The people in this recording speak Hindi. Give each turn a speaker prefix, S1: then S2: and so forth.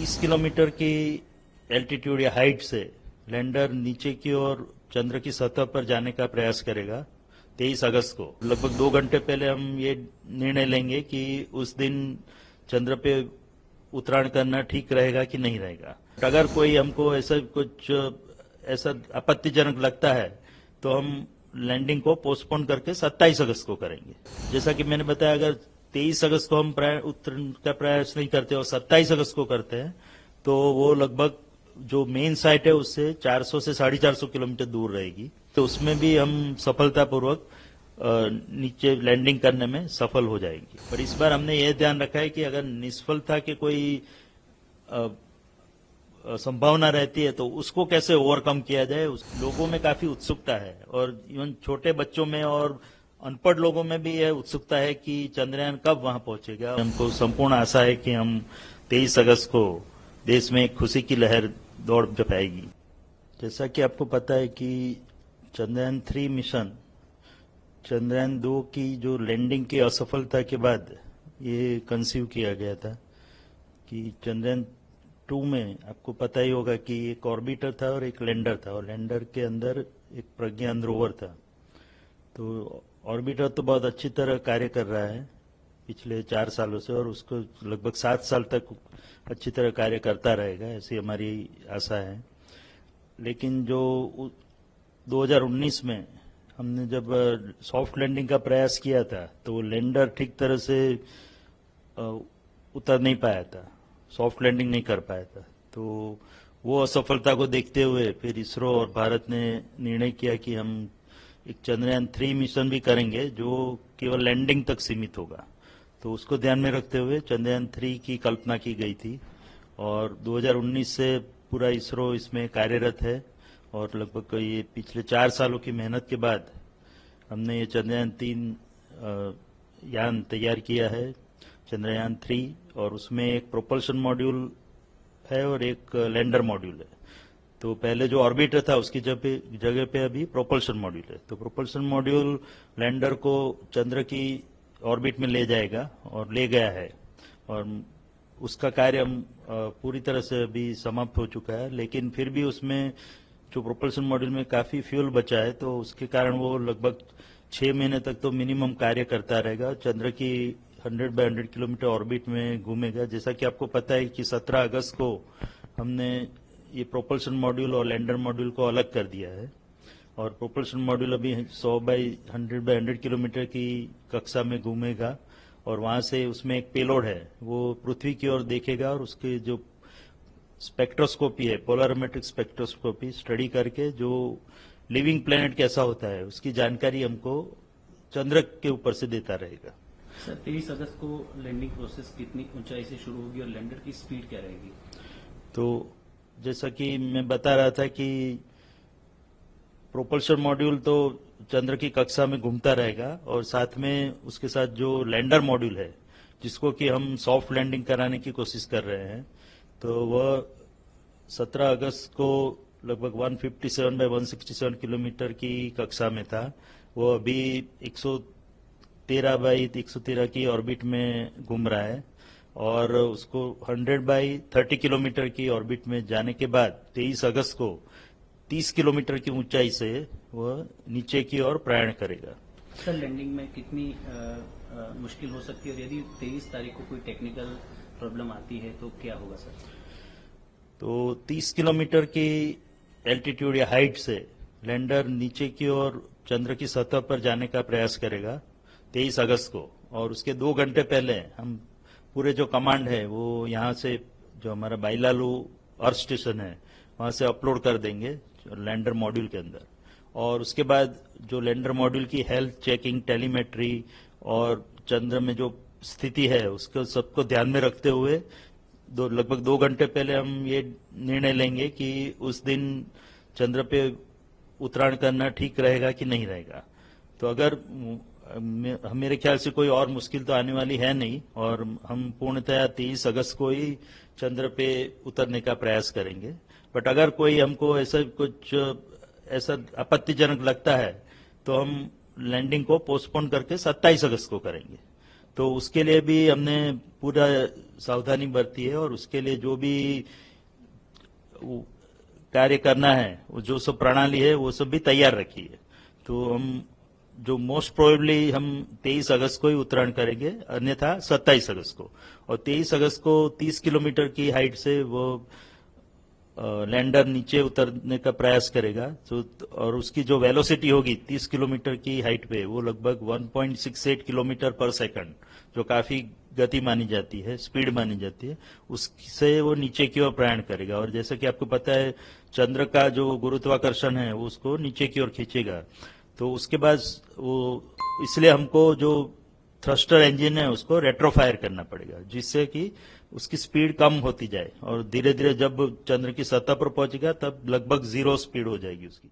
S1: 30 किलोमीटर की एल्टीट्यूड या हाइट से लैंडर नीचे की ओर चंद्र की सतह पर जाने का प्रयास करेगा 23 अगस्त को। लगभग 2 घंटे पहले हम ये निर्णय लेंगे कि उस दिन चंद्र पे उतराण करना ठीक रहेगा कि नहीं रहेगा। अगर कोई हमको ऐसा आपत्तिजनक लगता है तो हम लैंडिंग को पोस्टपोन करके 27 अगस्त को करेंगे। जैसा कि मैंने बताया, अगर 23 अगस्त को हम उतरने का प्रयास नहीं करते और 27 अगस्त को करते हैं तो वो लगभग जो मेन साइट है उससे 400 से 450 किलोमीटर दूर रहेगी। तो उसमें भी हम सफलतापूर्वक नीचे लैंडिंग करने में सफल हो जाएंगे। पर इस बार हमने यह ध्यान रखा है कि अगर निष्फलता के कोई संभावना रहती है तो उसको कैसे ओवरकम किया जाए, लोगों में काफी उत्सुकता है और इवन छोटे बच्चों में और अनपढ़ लोगों में भी यह उत्सुकता है कि चंद्रयान कब वहां पहुंचेगा। हमको संपूर्ण आशा है कि हम 23 अगस्त को देश में एक खुशी की लहर दौड़ जमाएगी। जैसा कि आपको पता है कि चंद्रयान 3 मिशन चंद्रयान 2 की जो लैंडिंग की असफलता के बाद ये कंसीव किया गया था कि चंद्रयान 2 में आपको पता ही होगा कि एक ऑर्बिटर था और एक लैंडर था और लैंडर के अंदर एक प्रज्ञान रोवर था। तो ऑर्बिटर तो बहुत अच्छी तरह कार्य कर रहा है पिछले 4 सालों से और उसको लगभग 7 साल तक अच्छी तरह कार्य करता रहेगा, ऐसी हमारी आशा है। लेकिन जो 2019 में हमने जब सॉफ्ट लैंडिंग का प्रयास किया था तो वो लैंडर ठीक तरह से उतर नहीं पाया था, सॉफ्ट लैंडिंग नहीं कर पाया था। तो वो असफलता को देखते हुए फिर इसरो और भारत ने निर्णय किया कि हम एक चंद्रयान 3 मिशन भी करेंगे जो केवल लैंडिंग तक सीमित होगा। तो उसको ध्यान में रखते हुए चंद्रयान 3 की कल्पना की गई थी और 2019 से पूरा इसरो इसमें कार्यरत है और लगभग ये पिछले 4 सालों की मेहनत के बाद हमने ये चंद्रयान 3 यान तैयार किया है, चंद्रयान 3, और उसमें एक प्रोपल्शन मॉड्यूल है और एक लैंडर मॉड्यूल है। तो पहले जो ऑर्बिटर था उसकी जगह पे अभी प्रोपल्शन मॉड्यूल है। तो प्रोपल्शन मॉड्यूल लैंडर को चंद्र की ऑर्बिट में ले जाएगा और ले गया है और उसका कार्य पूरी तरह से अभी समाप्त हो चुका है। लेकिन फिर भी उसमें जो प्रोपल्शन मॉड्यूल में काफी फ्यूल बचा है तो उसके कारण वो लगभग 6 महीने तक तो मिनिमम कार्य करता रहेगा। चंद्र की 100 बाय 100 किलोमीटर ऑर्बिट में घूमेगा। जैसा कि आपको पता है कि 17 अगस्त को हमने ये प्रोपल्शन मॉड्यूल और लैंडर मॉड्यूल को अलग कर दिया है और प्रोपल्शन मॉड्यूल अभी 100 बाय 100 किलोमीटर की कक्षा में घूमेगा और वहां से उसमें एक पेलोड है, वो पृथ्वी की ओर देखेगा और उसके जो स्पेक्ट्रोस्कोपी है, पोलरिमेट्रिक स्पेक्ट्रोस्कोपी स्टडी करके जो लिविंग प्लेनेट कैसा होता है उसकी जानकारी हमको चंद्र के ऊपर से देता रहेगा।
S2: सर, 23 अगस्त को लैंडिंग प्रोसेस कितनी ऊंचाई से शुरू होगी और लैंडर की स्पीड क्या रहेगी?
S1: तो जैसा कि मैं बता रहा था कि प्रोपल्शन मॉड्यूल तो चंद्र की कक्षा में घूमता रहेगा और साथ में उसके साथ जो लैंडर मॉड्यूल है जिसको कि हम सॉफ्ट लैंडिंग कराने की कोशिश कर रहे हैं, तो वह 17 अगस्त को लगभग 157 बाय 167 किलोमीटर की कक्षा में था। वो अभी 113 बाई 113 की ऑर्बिट में घूम रहा है और उसको 100 बाई 30 किलोमीटर की ऑर्बिट में जाने के बाद 23 अगस्त को 30 किलोमीटर की ऊंचाई से वह नीचे की ओर प्रयाण करेगा।
S2: सर, लैंडिंग में कितनी मुश्किल हो सकती है और यदि 23 तारीख को कोई टेक्निकल प्रॉब्लम आती है तो क्या होगा सर?
S1: तो 30 किलोमीटर की एल्टीट्यूड या हाइट से लैंडर नीचे की ओर चंद्र की सतह पर जाने का प्रयास करेगा 23 अगस्त को और उसके 2 घंटे पहले हम पूरे जो कमांड है वो यहाँ से जो हमारा बाइलालू अर्थ स्टेशन है वहां से अपलोड कर देंगे लैंडर मॉड्यूल के अंदर और उसके बाद जो लैंडर मॉड्यूल की हेल्थ चेकिंग, टेलीमेट्री और चंद्र में जो स्थिति है उसको सबको ध्यान में रखते हुए लगभग 2 घंटे पहले हम ये निर्णय लेंगे कि उस दिन चंद्र पे उतराण करना ठीक रहेगा कि नहीं रहेगा। तो अगर मेरे ख्याल से कोई और मुश्किल तो आने वाली है नहीं और हम पूर्णतया 23 अगस्त को ही चंद्र पे उतरने का प्रयास करेंगे। बट अगर कोई हमको ऐसा आपत्तिजनक लगता है तो हम लैंडिंग को पोस्टपोन करके 27 अगस्त को करेंगे। तो उसके लिए भी हमने पूरा सावधानी बरती है और उसके लिए जो भी वो कार्य करना है, वो जो सब प्रणाली है वो सब भी तैयार रखी है। तो हम जो मोस्ट प्रोबेबली हम 23 अगस्त को ही उत्तरायण करेंगे, अन्यथा 27 अगस्त को। और 23 अगस्त को 30 किलोमीटर की हाइट से वो लैंडर नीचे उतरने का प्रयास करेगा। तो और उसकी जो वेलोसिटी होगी 30 किलोमीटर की हाइट पे, वो लगभग 1.68 किलोमीटर पर सेकंड, जो काफी गति मानी जाती है, स्पीड मानी जाती है, उससे वो नीचे की ओर प्रयाण करेगा। और जैसा कि आपको पता है, चंद्र का जो गुरुत्वाकर्षण है वो उसको नीचे की ओर खींचेगा। तो उसके बाद वो, इसलिए हमको जो थ्रस्टर इंजन है उसको रेट्रोफायर करना पड़ेगा, जिससे कि उसकी स्पीड कम होती जाए और धीरे धीरे जब चंद्र की सतह पर पहुंचेगा तब लगभग 0 स्पीड हो जाएगी उसकी।